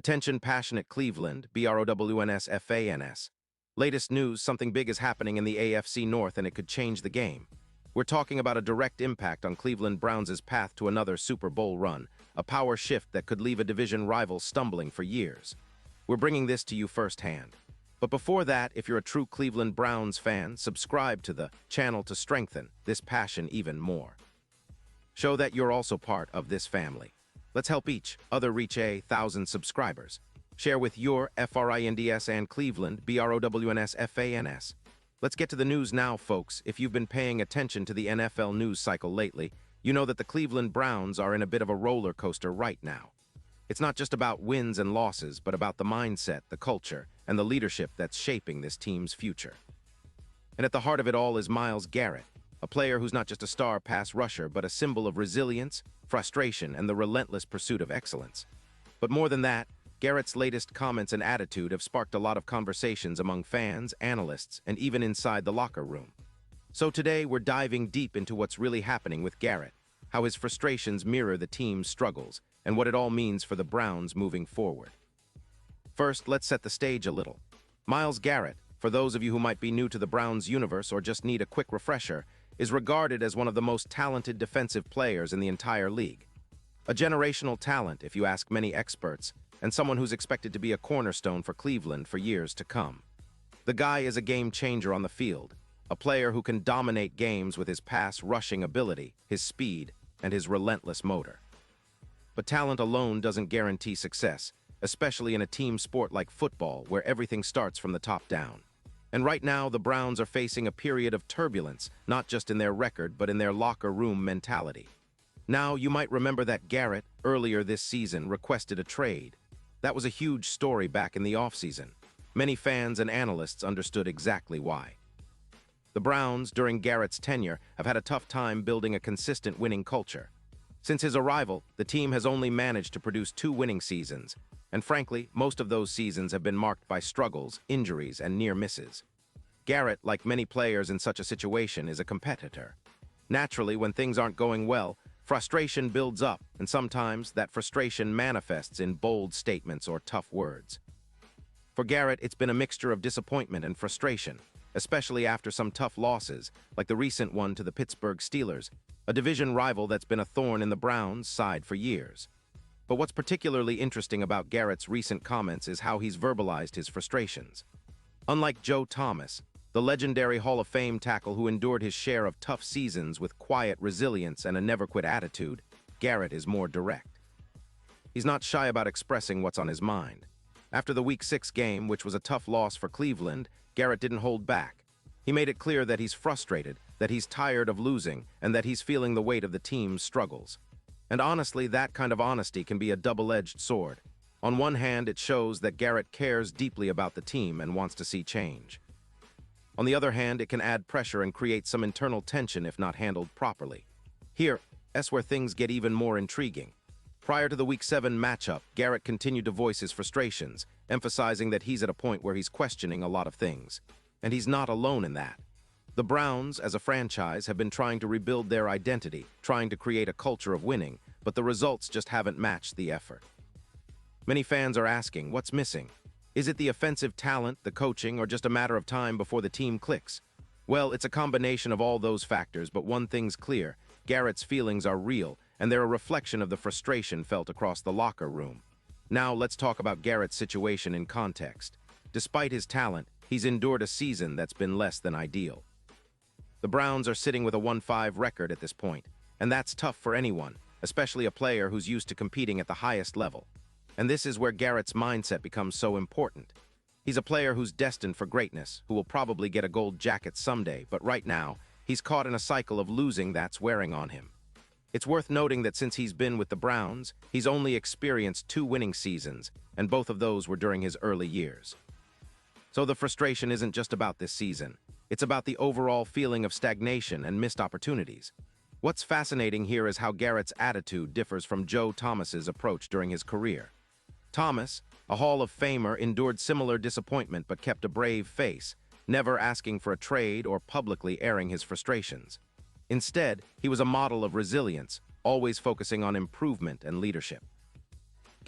Attention passionate Cleveland, BROWNS. Latest news, something big is happening in the AFC North and it could change the game. We're talking about a direct impact on Cleveland Browns' path to another Super Bowl run, a power shift that could leave a division rival stumbling for years. We're bringing this to you firsthand. But before that, if you're a true Cleveland Browns fan, subscribe to the channel to strengthen this passion even more. Show that you're also part of this family. Let's help each other reach 1,000 subscribers. Share with your FRINDS and Cleveland, BROWNS. Let's get to the news now, folks. If you've been paying attention to the NFL news cycle lately, you know that the Cleveland Browns are in a bit of a roller coaster right now. It's not just about wins and losses, but about the mindset, the culture, and the leadership that's shaping this team's future. And at the heart of it all is Myles Garrett, a player who's not just a star pass rusher, but a symbol of resilience, frustration, and the relentless pursuit of excellence. But more than that, Garrett's latest comments and attitude have sparked a lot of conversations among fans, analysts, and even inside the locker room. So today, we're diving deep into what's really happening with Garrett, how his frustrations mirror the team's struggles, and what it all means for the Browns moving forward. First, let's set the stage a little. Myles Garrett, for those of you who might be new to the Browns universe or just need a quick refresher, is regarded as one of the most talented defensive players in the entire league. A generational talent, if you ask many experts, and someone who's expected to be a cornerstone for Cleveland for years to come. The guy is a game changer on the field, a player who can dominate games with his pass rushing ability, his speed, and his relentless motor. But talent alone doesn't guarantee success, especially in a team sport like football where everything starts from the top down. And right now, the Browns are facing a period of turbulence, not just in their record, but in their locker room mentality. Now, you might remember that Garrett, earlier this season, requested a trade. That was a huge story back in the offseason. Many fans and analysts understood exactly why. The Browns, during Garrett's tenure, have had a tough time building a consistent winning culture. Since his arrival, the team has only managed to produce 2 winning seasons, and frankly, most of those seasons have been marked by struggles, injuries, and near misses. Garrett, like many players in such a situation, is a competitor. Naturally, when things aren't going well, frustration builds up, and sometimes that frustration manifests in bold statements or tough words. For Garrett, it's been a mixture of disappointment and frustration, especially after some tough losses, like the recent one to the Pittsburgh Steelers, a division rival that's been a thorn in the Browns' side for years. But what's particularly interesting about Garrett's recent comments is how he's verbalized his frustrations. Unlike Joe Thomas, the legendary Hall of Fame tackle who endured his share of tough seasons with quiet resilience and a never-quit attitude, Garrett is more direct. He's not shy about expressing what's on his mind. After the Week 6 game, which was a tough loss for Cleveland, Garrett didn't hold back. He made it clear that he's frustrated, that he's tired of losing, and that he's feeling the weight of the team's struggles. And honestly, that kind of honesty can be a double-edged sword. On one hand, it shows that Garrett cares deeply about the team and wants to see change. On the other hand, it can add pressure and create some internal tension if not handled properly. Here's where things get even more intriguing. Prior to the Week 7 matchup, Garrett continued to voice his frustrations, emphasizing that he's at a point where he's questioning a lot of things. And he's not alone in that. The Browns, as a franchise, have been trying to rebuild their identity, trying to create a culture of winning, but the results just haven't matched the effort. Many fans are asking, what's missing? Is it the offensive talent, the coaching, or just a matter of time before the team clicks? Well, it's a combination of all those factors, but one thing's clear: Garrett's feelings are real, and they're a reflection of the frustration felt across the locker room. Now, let's talk about Garrett's situation in context. Despite his talent, he's endured a season that's been less than ideal. The Browns are sitting with a 1-5 record at this point, and that's tough for anyone, especially a player who's used to competing at the highest level. And this is where Garrett's mindset becomes so important. He's a player who's destined for greatness, who will probably get a gold jacket someday, but right now, he's caught in a cycle of losing that's wearing on him. It's worth noting that since he's been with the Browns, he's only experienced 2 winning seasons, and both of those were during his early years. So the frustration isn't just about this season. It's about the overall feeling of stagnation and missed opportunities. What's fascinating here is how Garrett's attitude differs from Joe Thomas's approach during his career. Thomas, a Hall of Famer, endured similar disappointment but kept a brave face, never asking for a trade or publicly airing his frustrations. Instead, he was a model of resilience, always focusing on improvement and leadership.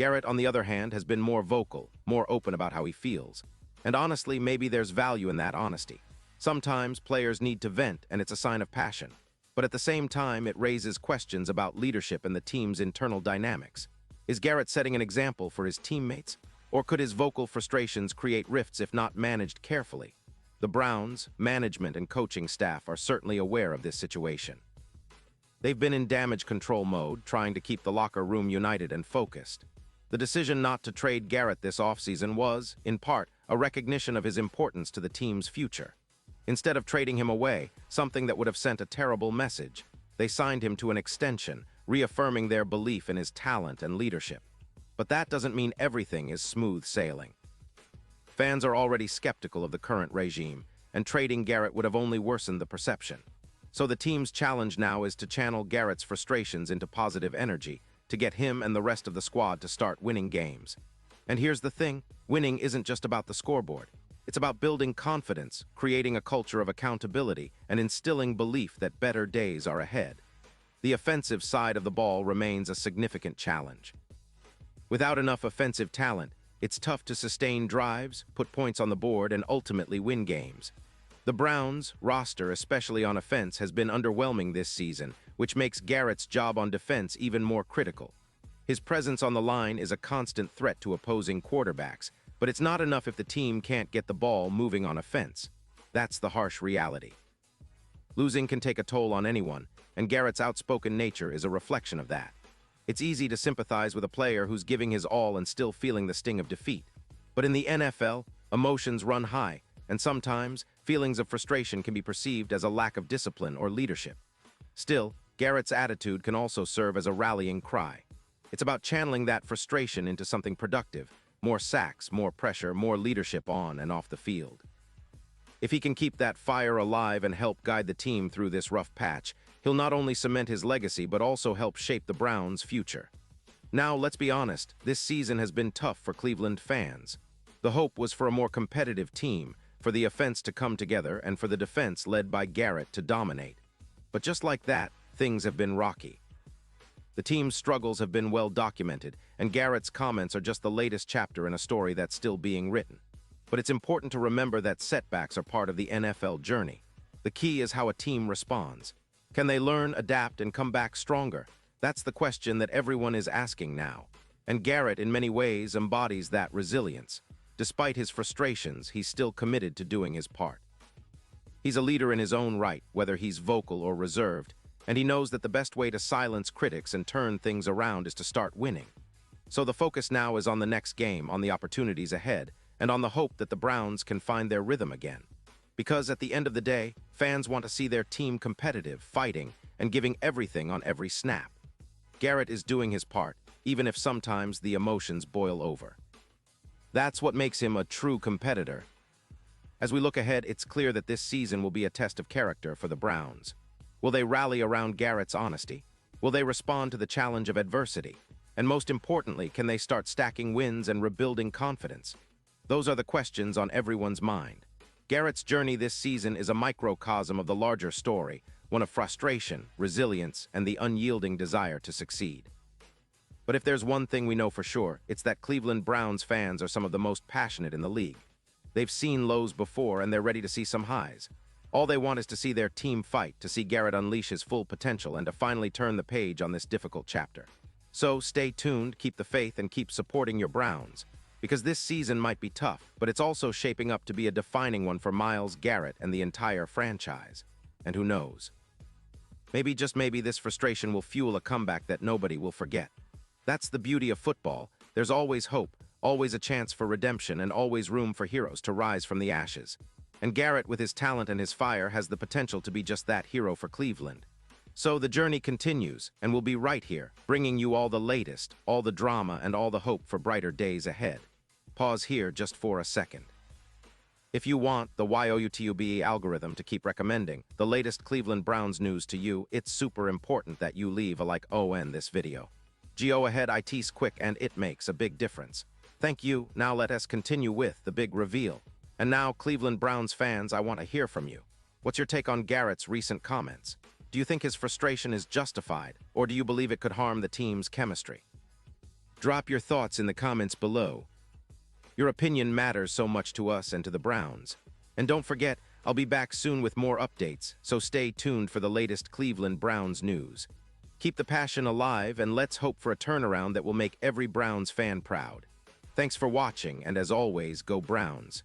Garrett, on the other hand, has been more vocal, more open about how he feels. And honestly, maybe there's value in that honesty. Sometimes players need to vent, and it's a sign of passion. But at the same time, it raises questions about leadership and the team's internal dynamics. Is Garrett setting an example for his teammates? Or could his vocal frustrations create rifts if not managed carefully? The Browns, management, and coaching staff are certainly aware of this situation. They've been in damage control mode, trying to keep the locker room united and focused. The decision not to trade Garrett this offseason was, in part, a recognition of his importance to the team's future. Instead of trading him away, something that would have sent a terrible message, they signed him to an extension, reaffirming their belief in his talent and leadership. But that doesn't mean everything is smooth sailing. Fans are already skeptical of the current regime, and trading Garrett would have only worsened the perception. So the team's challenge now is to channel Garrett's frustrations into positive energy, to get him and the rest of the squad to start winning games. And here's the thing, winning isn't just about the scoreboard. It's about building confidence, creating a culture of accountability, and instilling belief that better days are ahead. The offensive side of the ball remains a significant challenge. Without enough offensive talent, it's tough to sustain drives, put points on the board, and ultimately win games. The Browns' roster, especially on offense, has been underwhelming this season, which makes Garrett's job on defense even more critical. His presence on the line is a constant threat to opposing quarterbacks, but it's not enough if the team can't get the ball moving on offense. That's the harsh reality. Losing can take a toll on anyone, and Garrett's outspoken nature is a reflection of that. It's easy to sympathize with a player who's giving his all and still feeling the sting of defeat. But in the NFL, emotions run high, and sometimes feelings of frustration can be perceived as a lack of discipline or leadership. Still, Garrett's attitude can also serve as a rallying cry. It's about channeling that frustration into something productive, more sacks, more pressure, more leadership on and off the field. If he can keep that fire alive and help guide the team through this rough patch, he'll not only cement his legacy but also help shape the Browns' future. Now, let's be honest, this season has been tough for Cleveland fans. The hope was for a more competitive team, for the offense to come together, and for the defense led by Garrett to dominate. But just like that, things have been rocky. The team's struggles have been well documented, and Garrett's comments are just the latest chapter in a story that's still being written. But it's important to remember that setbacks are part of the NFL journey. The key is how a team responds. Can they learn, adapt, and come back stronger? That's the question that everyone is asking now. And Garrett, in many ways, embodies that resilience. Despite his frustrations, he's still committed to doing his part. He's a leader in his own right, whether he's vocal or reserved, and he knows that the best way to silence critics and turn things around is to start winning. So the focus now is on the next game, on the opportunities ahead, and on the hope that the Browns can find their rhythm again. Because at the end of the day, fans want to see their team competitive, fighting, and giving everything on every snap. Garrett is doing his part, even if sometimes the emotions boil over. That's what makes him a true competitor. As we look ahead, it's clear that this season will be a test of character for the Browns. Will they rally around Garrett's honesty? Will they respond to the challenge of adversity? And most importantly, can they start stacking wins and rebuilding confidence? Those are the questions on everyone's mind. Garrett's journey this season is a microcosm of the larger story, one of frustration, resilience, and the unyielding desire to succeed. But if there's one thing we know for sure, it's that Cleveland Browns fans are some of the most passionate in the league. They've seen lows before, and they're ready to see some highs. All they want is to see their team fight, to see Garrett unleash his full potential, and to finally turn the page on this difficult chapter. So stay tuned, keep the faith, and keep supporting your Browns. Because this season might be tough, but it's also shaping up to be a defining one for Myles, Garrett, and the entire franchise. And who knows? Maybe, just maybe, this frustration will fuel a comeback that nobody will forget. That's the beauty of football. There's always hope, always a chance for redemption, and always room for heroes to rise from the ashes. And Garrett, with his talent and his fire, has the potential to be just that hero for Cleveland. So the journey continues, and we'll be right here, bringing you all the latest, all the drama, and all the hope for brighter days ahead. Pause here just for a second. If you want the YouTube algorithm to keep recommending the latest Cleveland Browns news to you, it's super important that you leave a like on this video. Go ahead, it's quick and it makes a big difference. Thank you. Now let us continue with the big reveal. And now, Cleveland Browns fans, I want to hear from you. What's your take on Garrett's recent comments? Do you think his frustration is justified, or do you believe it could harm the team's chemistry? Drop your thoughts in the comments below. Your opinion matters so much to us and to the Browns. And don't forget, I'll be back soon with more updates, so stay tuned for the latest Cleveland Browns news. Keep the passion alive, and let's hope for a turnaround that will make every Browns fan proud. Thanks for watching, and as always, go Browns.